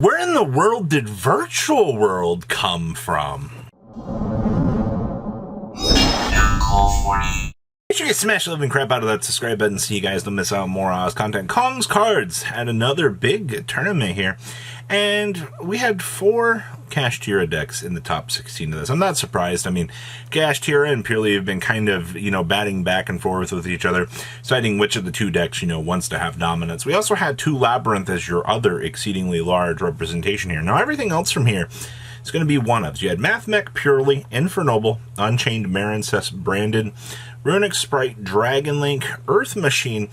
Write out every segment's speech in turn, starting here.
Where in the world did Virtual World come from? Make sure you smash the living crap out of that subscribe button so you guys don't miss out on more Oz content. Kong's Cards had another big tournament here, and we had 4 Kashtira decks in the top 16 of this. I'm not surprised. I mean, Kashtira and Purely have been kind of, batting back and forth with each other, deciding which of the 2 decks, wants to have dominance. We also had 2 Labyrinth as your other exceedingly large representation here. Now, everything else from here is going to be one-ofs. You had Mathmech, Purely, Infernoble, Unchained, Marincess, Branded, Runic Sprite, Dragon Link, Earth Machine,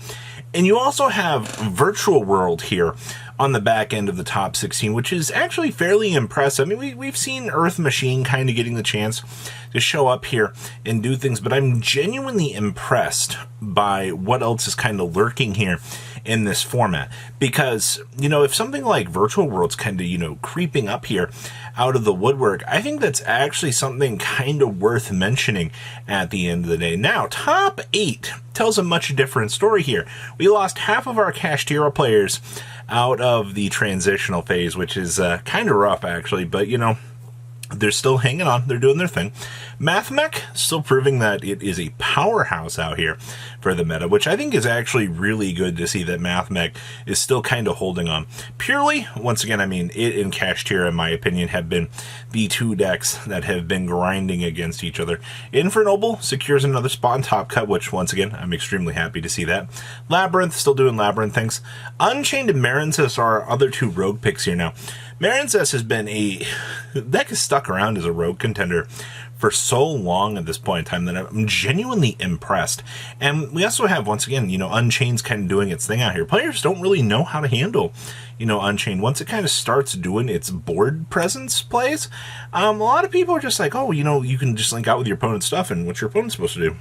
and you also have Virtual World here on the back end of the top 16, which is actually fairly impressive. I mean, we've seen Earth Machine kind of getting the chance to show up here and do things, but I'm genuinely impressed by what else is kind of lurking here in this format. Because, if something like Virtual World's kind of, creeping up here out of the woodwork, I think that's actually something kind of worth mentioning at the end of the day. Now, top 8 tells a much different story here. We lost half of our Kashtira players out of the transitional phase, which is kind of rough, actually, but, they're still hanging on. They're doing their thing. Mathmech still proving that it is a powerhouse out here for the meta, which I think is actually really good to see that Mathmech is still kind of holding on. Purely, once again, I mean, it and Kashtira, in my opinion, have been the 2 decks that have been grinding against each other. Infernoble secures another spot in Top Cut, which, once again, I'm extremely happy to see that. Labyrinth, still doing Labyrinth things. Unchained and Marincess are our other 2 rogue picks here now. Marincess has been deck is stuck around as a rogue contender for so long at this point in time that I'm genuinely impressed. And we also have, once again, Unchained's kind of doing its thing out here. Players don't really know how to handle, Unchained. Once it kind of starts doing its board presence plays, a lot of people are just like, oh, you can just link out with your opponent's stuff, and what's your opponent supposed to do?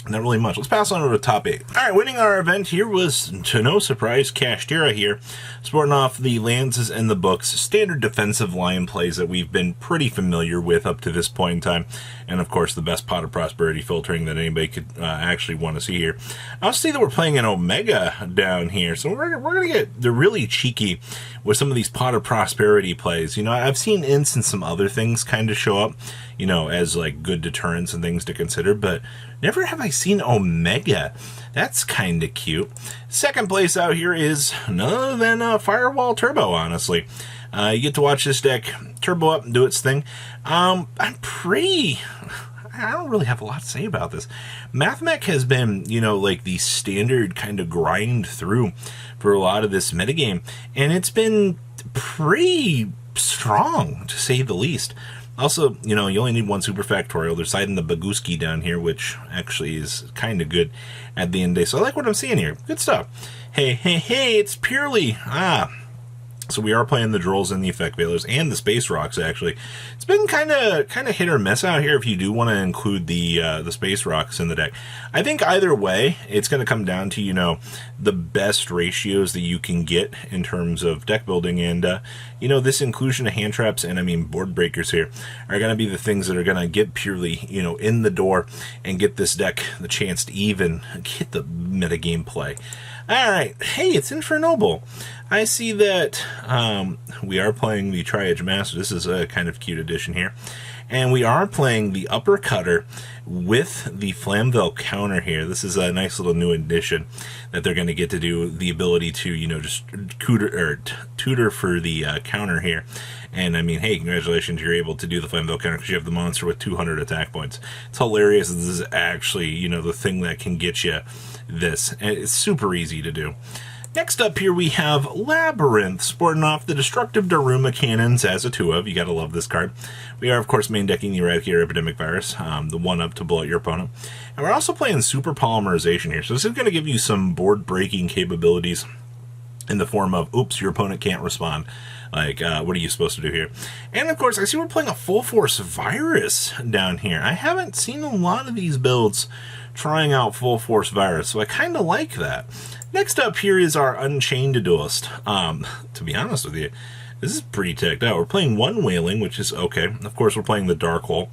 Not really much. Let's pass on over to top 8. Alright, winning our event here was, to no surprise, Kashtira here, sporting off the Lances and the Books, standard defensive line plays that we've been pretty familiar with up to this point in time, and of course the best Pot of Prosperity filtering that anybody could actually want to see here. I'll see that we're playing an Omega down here, so we're going to get really cheeky with some of these Pot of Prosperity plays. I've seen Ints and some other things kind of show up, as like good deterrents and things to consider, but never have I seen Omega. That's kind of cute. Second place out here is none other than Firewall Turbo, honestly. You get to watch this deck turbo up and do its thing. I don't really have a lot to say about this. Mathmech has been, like the standard kind of grind through for a lot of this metagame, and it's been pretty strong, to say the least. Also, you only need 1 super factorial. They're siding the Baguski down here, which actually is kind of good at the end of the day. So I like what I'm seeing here. Good stuff. Hey, it's Purely. So we are playing the Drolls and the Effect Veilers and the Space Rocks, actually. It's been kind of hit or miss out here if you do want to include the Space Rocks in the deck. I think either way, it's going to come down to, the best ratios that you can get in terms of deck building. And, this inclusion of hand traps and, board breakers here are going to be the things that are going to get Purely, in the door and get this deck the chance to even get the metagame play. Alright, hey, it's Infernoble. I see that we are playing the Tri-Edge Master. This is a kind of cute addition here. And we are playing the Upper Cutter with the Flamvell counter here. This is a nice little new addition that they're going to get to do, the ability to, just tutor for the counter here. And, hey, congratulations, you're able to do the Flamvell counter because you have the monster with 200 attack points. It's hilarious that this is actually, the thing that can get you this. And it's super easy to do. Next up here we have Labyrinth, sporting off the Destructive Daruma Cannons as a 2-of. You gotta love this card. We are, of course, main decking the Eradicator Epidemic Virus, the 1-up to blow out your opponent. And we're also playing Super Polymerization here, so this is going to give you some board-breaking capabilities in the form of, oops, your opponent can't respond. Like, what are you supposed to do here? And, of course, I see we're playing a Full Force Virus down here. I haven't seen a lot of these builds trying out Full Force Virus, so I kind of like that. Next up here is our Unchained Duelist. To be honest with you, This is pretty ticked out. We're playing one Wailing, which is okay. Of course, we're playing the Dark Hole.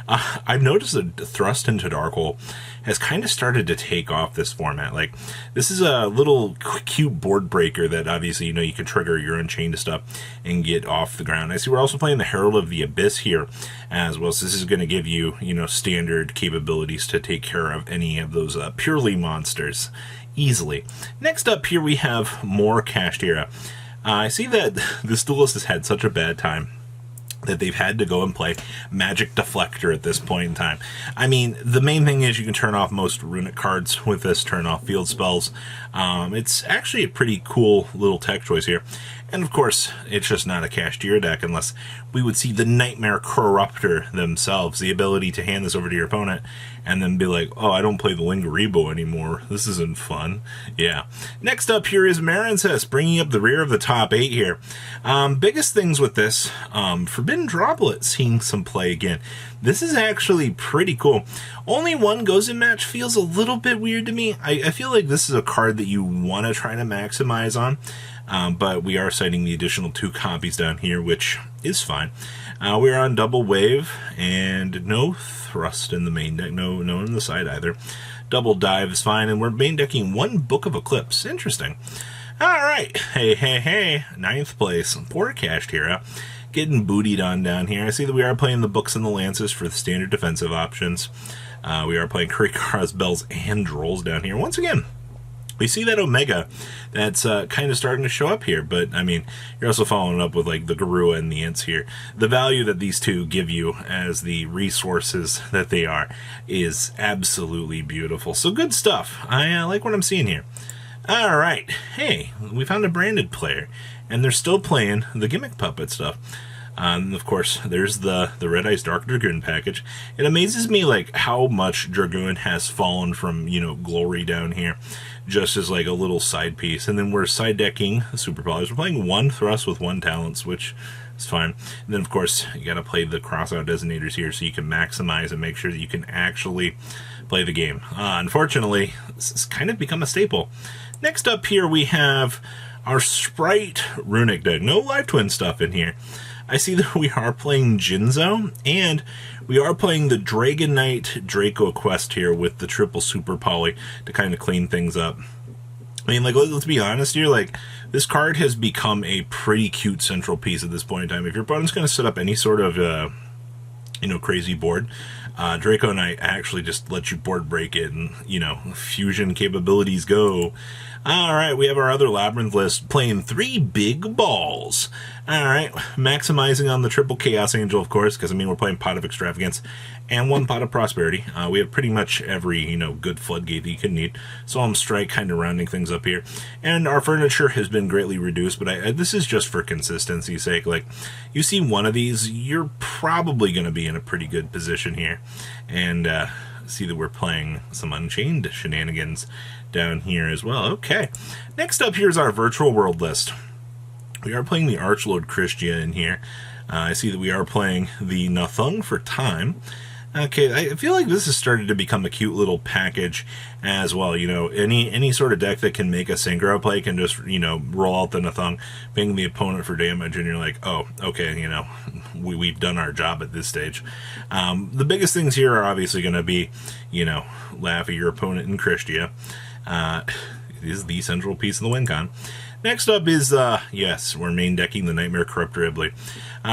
I've noticed that Thrust into Dark Hole has kind of started to take off this format. Like, this is a little cute board breaker that obviously, you know, you can trigger your Unchained stuff and get off the ground. I see we're also playing the Herald of the Abyss here as well. So this is going to give you, you know, standard capabilities to take care of any of those purely monsters easily. Next up here, we have more Kashtira. I see that this duelist has had such a bad time that they've had to go and play Magic Deflector at this point in time. I mean, the main thing is you can turn off most runic cards with this, turn off field spells. It's actually a pretty cool little tech choice here. And of course, it's just not a Kashtira deck unless we would see the Nightmare Corruptor themselves, the ability to hand this over to your opponent and then be like, oh, I don't play the Lingaribo anymore. This isn't fun. Yeah. Next up here is Marincess, bringing up the rear of the top 8 here. Biggest things with this, Forbidden Droplet seeing some play again. This is actually pretty cool. Only one goes in match feels a little bit weird to me. I feel like this is a card that you want to try to maximize on. But we are citing the additional 2 copies down here, which is fine. We're on Double Wave, and no Thrust in the main deck, no in the side either. Double Dive is fine, and we're main decking 1 Book of Eclipse. Interesting. Alright, hey, 9th place, poor Kashtira. Getting bootied on down here. I see that we are playing the Books and the Lances for the standard defensive options. We are playing Kurikara's Bells and Drolls down here. Once again, we see that Omega that's kind of starting to show up here, but I mean, you're also following up with like the Garua and the Ints here. The value that these two give you as the resources that they are is absolutely beautiful. So good stuff. I like what I'm seeing here. All right, hey, we found a branded player, and they're still playing the Gimmick Puppet stuff. Of course, there's the Red Ice Dark Dragoon package. It amazes me like how much Dragoon has fallen from, you know, glory down here, just as like a little side piece. And then we're side decking Super Powers. We're playing 1 Thrust with 1 Talents, which is fine. And then of course you got to play the crossout designators here so you can maximize and make sure that you can actually play the game. Unfortunately, this has kind of become a staple. Next up here we have our Sprite Runic deck. No Live Twin stuff in here. I see that we are playing Jinzo, and we are playing the Dragon Knight Draco Quest here with the triple Super Poly to kind of clean things up. I mean, like, let's be honest here, like, this card has become a pretty cute central piece at this point in time. If your opponent's going to set up any sort of, you know, crazy board, Draco Knight actually just lets you board break it and, you know, fusion capabilities go. Alright, we have our other Labyrinth list playing 3 big balls. Alright, maximizing on the triple Chaos Angel, of course, because, I mean, we're playing Pot of Extravagance and 1 Pot of Prosperity. We have pretty much every, you know, good floodgate that you can need. Solemn Strike kind of rounding things up here. And our furniture has been greatly reduced, but this is just for consistency's sake. Like, you see one of these, you're probably going to be in a pretty good position here. And, see that we're playing some Unchained shenanigans down here as well. Okay, next up here is our Virtual World list. We are playing the Archlord Christia in here. I see that we are playing the Nathung for Time. Okay, I feel like this has started to become a cute little package as well. You know, any sort of deck that can make a Synchro play can just, you know, roll out the Nathung, ping the opponent for damage, and you're like, oh, okay, you know, we've done our job at this stage. The biggest things here are obviously going to be, you know, laugh at your opponent in Christia. Is the central piece of the win con. Next up is, yes, we're main decking the Nightmare Corruptor Ibley.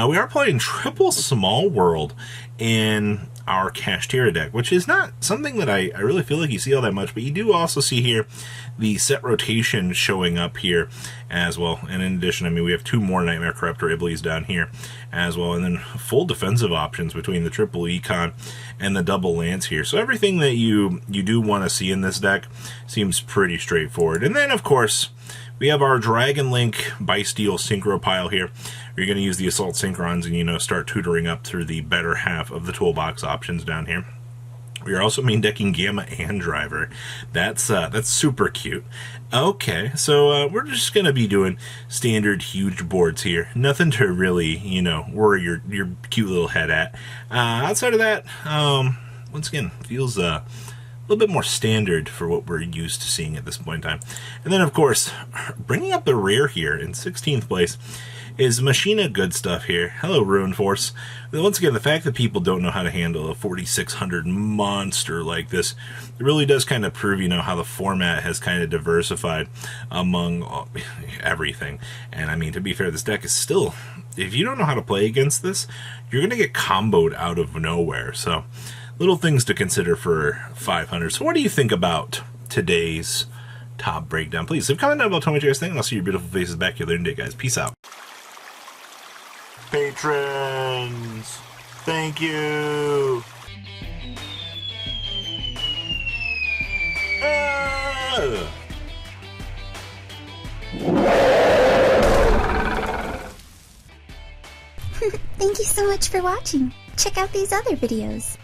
We are playing triple Small World in our Kashtira deck, which is not something that I really feel like you see all that much, but you do also see here the set rotation showing up here as well. And in addition, I mean, we have 2 more Nightmare Corruptor Ibleys down here as well, and then full defensive options between the triple Econ and the double Lance here. So everything that you do want to see in this deck seems pretty straightforward. And then, of course, we have our Dragon Link Bysteel Synchro pile here. You're going to use the Assault Synchrons and, you know, start tutoring up through the better half of the toolbox options down here. We are also main decking Gamma and Driver. That's super cute. Okay, so we're just going to be doing standard huge boards here. Nothing to really, you know, worry your cute little head at. Outside of that, once again, feels a little bit more standard for what we're used to seeing at this point in time. And then, of course, bringing up the rear here in 16th place is Machina good stuff here. Hello, Ruin Force. Once again, the fact that people don't know how to handle a 4600 monster like this, it really does kind of prove, how the format has kind of diversified among everything. And I mean, to be fair, this deck is still, if you don't know how to play against this, you're going to get comboed out of nowhere. So, little things to consider for 500. So what do you think about today's top breakdown? Please leave a comment down below, tell me what you guys think, and I'll see your beautiful faces back here later today, guys. Peace out. Patrons, thank you. Thank you so much for watching. Check out these other videos.